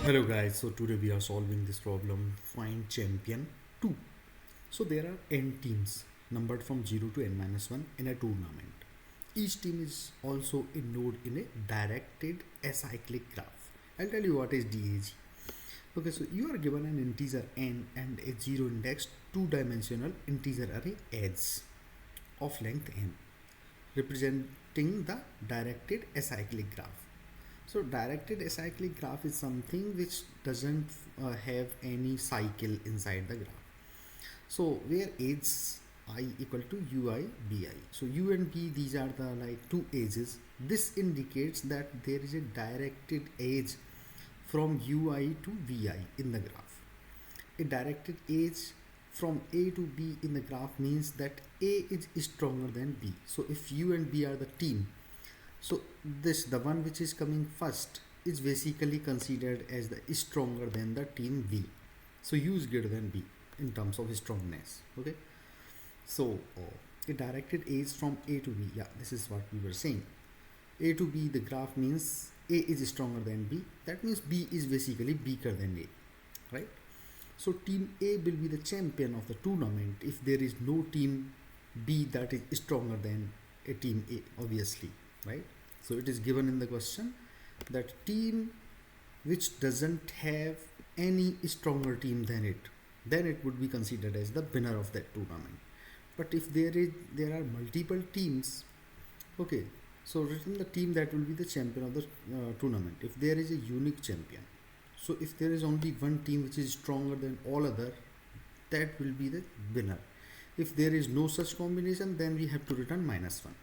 Hello guys, so today we are solving this problem, find champion 2. So there are n teams numbered from 0 to n minus 1 in a tournament. Each team is also a node in a directed acyclic graph. I'll tell you what is DAG. Okay, so you are given an integer n and a 0 indexed two-dimensional integer array edge of length n, representing the directed acyclic graph. So directed acyclic graph is something which doesn't have any cycle inside the graph. So where edges I equal to ui bi. So u and b, these are the like two edges. This indicates that there is a directed edge from ui to vi in the graph. A directed edge from a to b in the graph means that a is stronger than b. So if u and b are the team, so the one which is coming first is basically considered as the stronger than the team V. So U is greater than B in terms of strongness. Okay. So a directed edge from A to B. Yeah, this is what we were saying. A to B, the graph means A is stronger than B. That means B is basically weaker than A. Right. So team A will be the champion of the tournament if there is no team B that is stronger than a team A, obviously. Right, so it is given in the question that team which doesn't have any stronger team than it, then it would be considered as the winner of that tournament. But if there are multiple teams, okay, so written the team that will be the champion of the tournament if there is a unique champion. So if there is only one team which is stronger than all other, that will be the winner. If there is no such combination, then we have to return -1.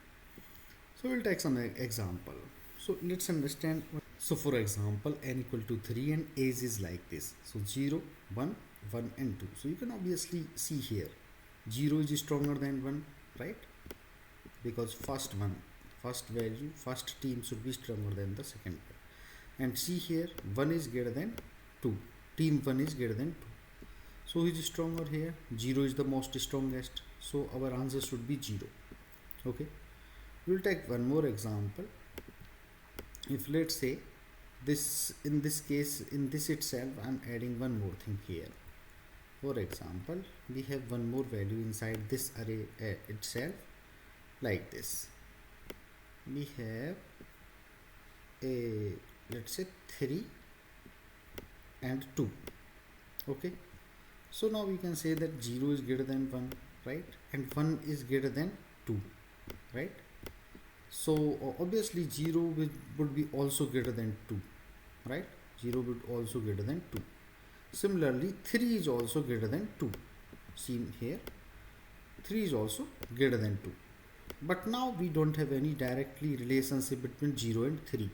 So we'll take some example. So let's understand. So for example, n equal to 3 and age is like this. So 0, 1, 1 and 2. So you can obviously see here 0 is stronger than 1, right? Because first value, first team should be stronger than the second one. And see here 1 is greater than 2. Team 1 is greater than 2. So which is stronger here? 0 is the most strongest. So our answer should be 0. Okay. We'll take one more example. If let's say this, in this case, in this itself, I'm adding one more thing here. For example, we have one more value inside this array itself, like this. We have a, let's say 3 and 2. Okay. So now we can say that 0 is greater than 1, right? And 1 is greater than 2, right? So obviously 0 would be also greater than 2, right? 0 would also greater than 2. Similarly, 3 is also greater than 2. See here, 3 is also greater than 2. But now we don't have any directly relationship between 0 and 3,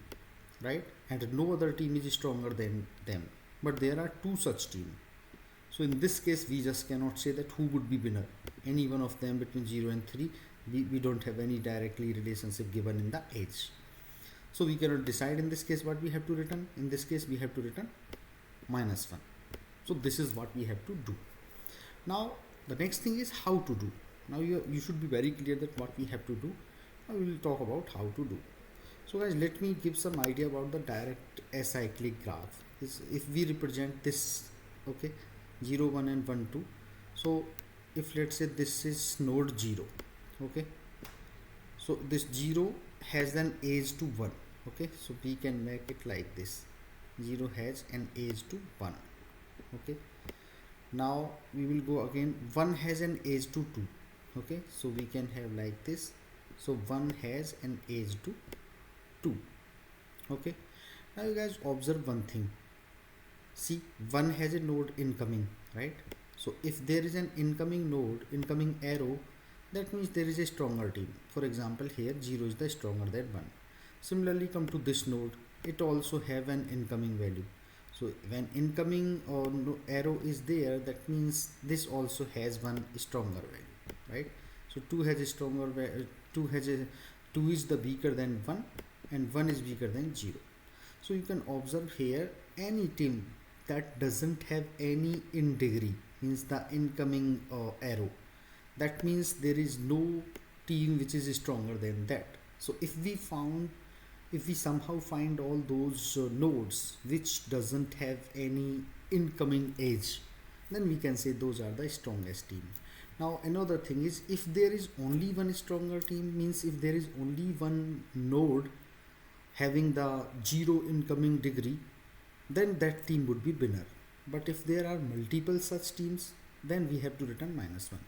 right? And no other team is stronger than them. But there are two such teams. So in this case, we just cannot say that who would be winner. Any one of them between 0 and 3. We don't have any directly relationship given in the edge. So we cannot decide in this case what we have to return. In this case, we have to return -1. So this is what we have to do. Now the next thing is how to do. Now you should be very clear that what we have to do. Now we will talk about how to do. So guys, let me give some idea about the direct acyclic graph. If we represent this, okay, 0, 1 and 1, 2. So if let's say this is node 0. Okay, so this 0 has an edge to 1. Okay, so we can make it like this. 0 has an edge to 1. Okay, now we will go again. 1 has an edge to 2. Okay, so we can have like this. So 1 has an edge to 2. Okay, now you guys observe one thing. See, 1 has a node incoming, right? So if there is an incoming node, incoming arrow, that means there is a stronger team. For example, here 0 is the stronger than 1. Similarly, come to this node, it also have an incoming value. So when incoming or arrow is there, that means this also has one stronger value, right? So 2 has a stronger value, 2 is the weaker than 1 and 1 is weaker than 0. So you can observe here any team that doesn't have any in degree, means the incoming arrow, that means there is no team which is stronger than that. So if we found if we somehow find all those nodes which doesn't have any incoming edge, then we can say those are the strongest team. Now another thing is, if there is only one stronger team, means if there is only one node having the zero incoming degree, then that team would be winner. But if there are multiple such teams, then we have to return -1.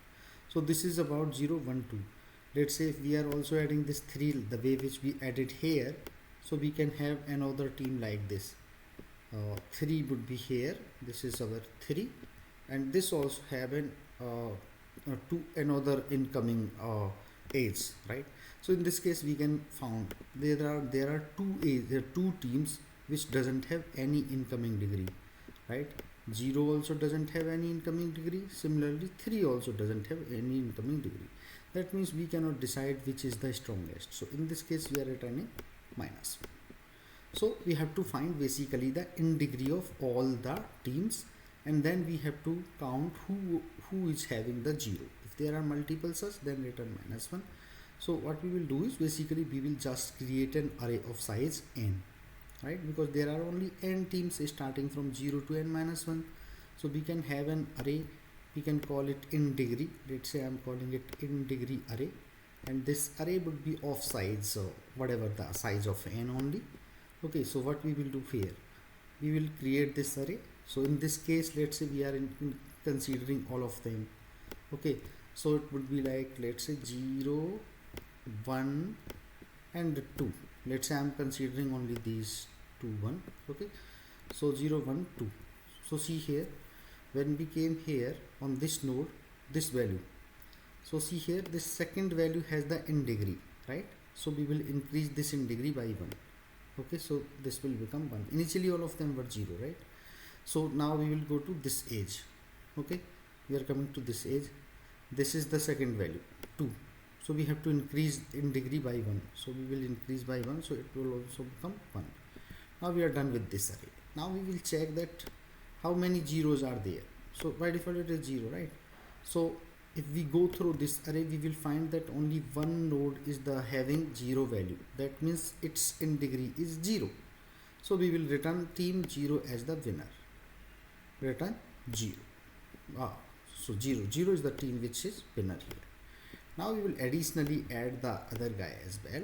So this is about 0, 1, 2. Let's say if we are also adding this 3 the way which we added here, so we can have another team like this. 3 would be here, this is our 3, and this also have an to another incoming edge, right? So in this case we can found there are two teams which doesn't have any incoming degree, right? 0 also doesn't have any incoming degree. Similarly 3 also doesn't have any incoming degree. That means we cannot decide which is the strongest. So in this case we are returning -1. So we have to find basically the in degree of all the teams, and then we have to count who is having the 0. If there are multiple such, then return -1. So what we will do is basically we will just create an array of size n, right? Because there are only n teams starting from 0 to n-1. So we can have an array, we can call it in degree. Let's say I'm calling it in degree array, and this array would be of size, so whatever the size of n only. Okay, so what we will do here, we will create this array. So in this case, let's say we are considering all of them. Okay, so it would be like, let's say 0, 1 and 2. Let's say I'm considering only these 2, 1. Okay, so 0, 1, 2. So see here, when we came here on this node, this value, so see here, this second value has the in degree, right? So we will increase this in degree by 1. Okay, so this will become 1. Initially all of them were 0, right? So now we will go to this edge. Okay, we are coming to this edge. This is the second value, 2. So we have to increase in degree by 1. So we will increase by 1, so it will also become 1. Now we are done with this array. Now we will check that how many zeros are there. So by default it is 0, right? So if we go through this array, we will find that only one node is the having 0 value. That means its in degree is 0. So we will return team 0 as the winner. Return 0. So 0 is the team which is winner here. Now we will additionally add the other guy as well.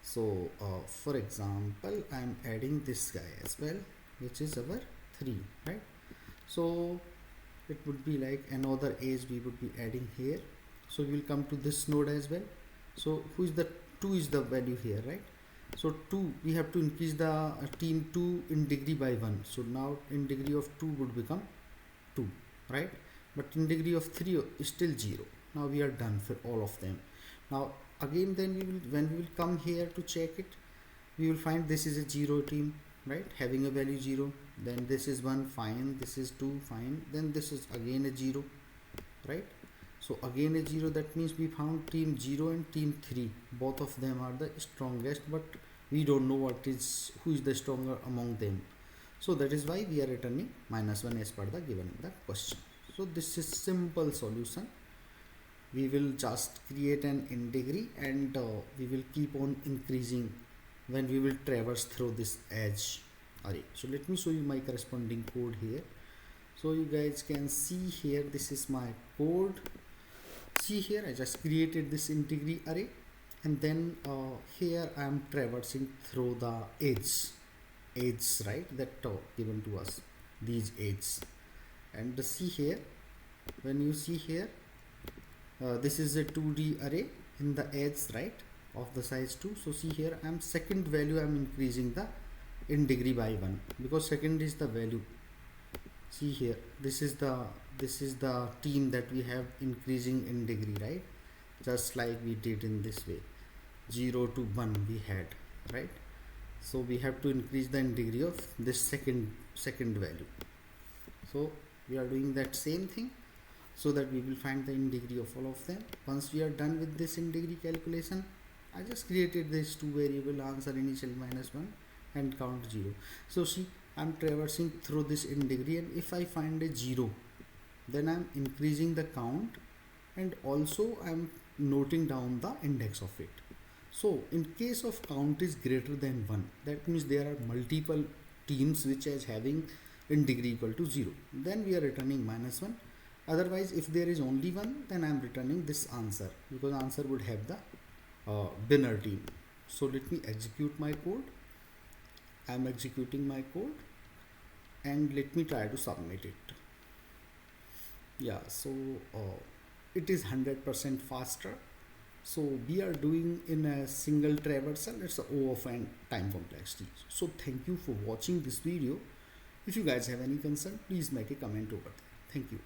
So for example, I am adding this guy as well, which is our 3, right? So it would be like another edge we would be adding here. So we will come to this node as well. So who is the 2 is the value here, right? So 2, we have to increase the team 2 in degree by 1. So now in degree of 2 would become 2, right? But in degree of 3 is still 0. Now we are done for all of them. Now again, then when we will come here to check it, we will find this is a 0 team, right? Having a value 0. Then this is 1, fine. This is 2, fine. Then this is again a 0, right? So again a 0, that means we found team 0 and team 3. Both of them are the strongest, but we don't know who is the stronger among them. So that is why we are returning -1 as per the given in the question. So this is simple solution. We will just create an in degree, and we will keep on increasing when we will traverse through this edge array. So let me show you my corresponding code here. So you guys can see here, this is my code. See here, I just created this in degree array, and then here I am traversing through the edges, right, that given to us, these edges. And see here, when you see here, this is a 2D array in the edge, right, of the size 2. So see here, I am second value, I am increasing the in degree by 1, because second is the value. See here, this is the team that we have increasing in degree, right? Just like we did in this way, 0 to 1 we had, right? So we have to increase the in degree of this second value. So we are doing that same thing, so that we will find the in degree of all of them. Once we are done with this in degree calculation, I just created this 2 variable answer initial -1 and count 0. So see, I'm traversing through this in degree, and if I find a 0, then I'm increasing the count, and also I'm noting down the index of it. So in case of count is greater than 1, that means there are multiple teams which is having in degree equal to 0, then we are returning -1. Otherwise, if there is only 1, then I am returning this answer, because answer would have the winner team. So let me execute my code. I am executing my code, and let me try to submit it. Yeah, so it is 100% faster. So we are doing in a single traversal. It's a O of n time complexity. So thank you for watching this video. If you guys have any concern, please make a comment over there. Thank you.